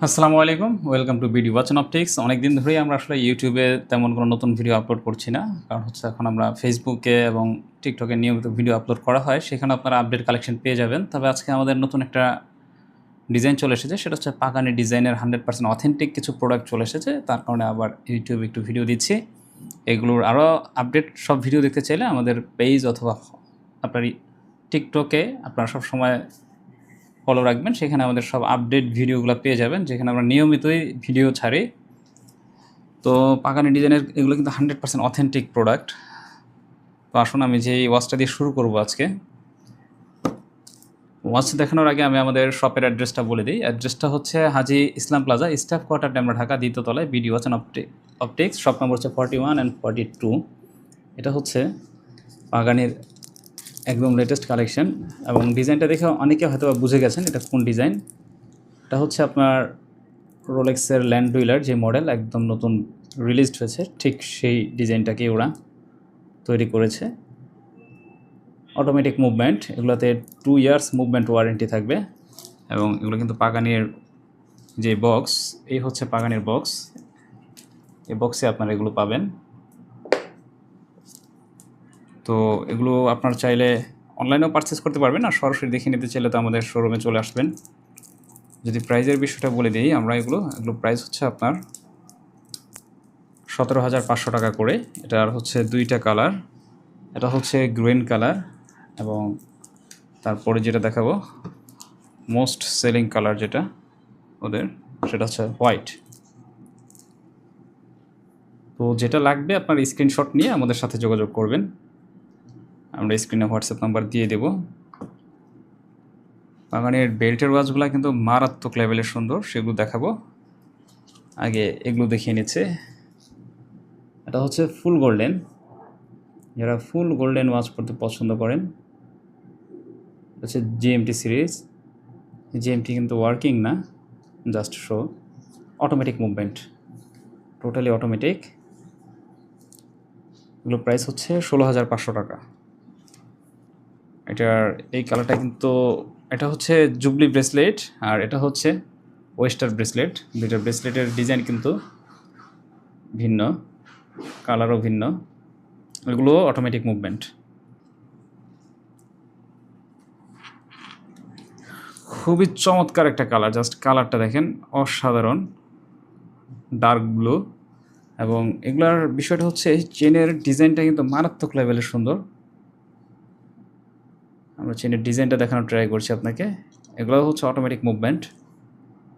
আসসালামু আলাইকুম। Welcome to BD watch optics. অনেকদিন ধরেই আমরা আসলে ইউটিউবে তেমন কোনো নতুন ভিডিও আপলোড করছি না। কারণ হচ্ছে এখন আমরা ফেসবুকে এবং টিকটকে নিয়মিত ভিডিও আপলোড করা হয়। সেখানে আপনারা আপডেট কালেকশন পেয়ে যাবেন। তবে আজকে আমাদের নতুন একটা ডিজাইন চলে এসেছে। সেটা হচ্ছে পাগানি ডিজাইনের 100% অথেন্টিক কিছু প্রোডাক্ট চলে এসেছে। তার কারণে আবার ইউটিউবে একটু ভিডিও দিচ্ছি। এগুলোর আরও আপডেট সব ভিডিও দেখতে চাইলে আমাদের পেজ অথবা আপনার টিকটকে আপনারা সবসময় ফলো রাখবেন। সেখানে আমাদের সব আপডেট ভিডিওগুলো পেয়ে যাবেন, যেখানে আমরা নিয়মিতই ভিডিও ছাড়ি। তো পাগানি ডিজাইনের এগুলো কিন্তু 100% অথেন্টিক প্রোডাক্ট। তো আসুন আমি যে ওয়াচটা দিয়ে শুরু করব আজকে। ওয়াচ দেখানোর আগে আমি আমাদের শপের অ্যাড্রেসটা বলে দিই। অ্যাড্রেসটা হচ্ছে Haji Islam Plaza, staff quarter, Demra, Dhaka, দ্বিতীয় তলায়, BD watch optics. Shop number হচ্ছে 41 and 42। এটা হচ্ছে পাগানির একদম লেটেস্ট কালেকশন এবং ডিজাইনটা দেখে অনেকে হয়তো বুঝে গেছেন এটা কোন ডিজাইন। এটা হচ্ছে আপনার রোলেক্সের ল্যান্ড ডুইলার যে মডেল একদম নতুন রিলিজড হয়েছে, ঠিক সেই ডিজাইনটাকে ওরা তৈরি করেছে। অটোমেটিক মুভমেন্ট, এগুলোতে 2 ইয়ার্স মুভমেন্ট ওয়ারেন্টি থাকবে এবং এগুলো কিন্তু পাগানির যে বক্স, এই হচ্ছে পাগানির বক্স। এই বক্সে আপনারা এগুলো পাবেন। তো এগুলো আপনার চাইলে অনলাইনেও পারচেস করতে পারবেন, আর সরাসরি দেখে নিতে চাইলে তো আমাদের শোরুমে চলে আসবেন। যদি প্রাইজের বিষয়টা বলে দিই, আমরা এগুলো প্রাইস হচ্ছে আপনার 17,500 টাকা করে। এটার হচ্ছে 2টা কালার। এটা হচ্ছে গ্রিন কালার এবং তারপরে যেটা দেখাবো মোস্ট সেলিং কালার যেটা ওদের, সেটা হচ্ছে হোয়াইট। তো যেটা লাগবে আপনার স্ক্রিনশট নিয়ে আমাদের সাথে যোগাযোগ করবেন। আমরা স্ক্রিনে হোয়াটসঅ্যাপ নাম্বার দিয়ে দেব। পাগানির বেল্টের ওয়াচগুলো কিন্তু মারাত্মক লেভেলের সুন্দর, সেগুলো দেখাবো। আগে এগুলো দেখিয়ে নিচ্ছে। এটা হচ্ছে ফুল গোল্ডেন। যারা ফুল গোল্ডেন ওয়াচ পড়তে পছন্দ করেন, হচ্ছে জিএমটি সিরিজ। জিএমটি কিন্তু ওয়ার্কিং না, just show. Automatic movement, totally automatic. এগুলো প্রাইস হচ্ছে 16,500 টাকা। এটার এই কালারটা কিন্তু, এটা হচ্ছে জুবলি ব্রেসলেট আর এটা হচ্ছে ওয়েস্টার ব্রেসলেট। দুইটা ব্রেসলেটের ডিজাইন কিন্তু ভিন্ন, কালারও ভিন্ন। এগুলো অটোমেটিক মুভমেন্ট। খুবই চমৎকার একটা কালার, জাস্ট কালারটা দেখেন, অসাধারণ ডার্ক ব্লু। এবং এগুলার বিষয়টা হচ্ছে চেনের ডিজাইনটা কিন্তু মারাত্মক লেভেলের সুন্দর। আমরা চেনের ডিজাইনটা দেখানোর ট্রাই করছি আপনাকে। এগুলো হচ্ছে অটোমেটিক মুভমেন্ট।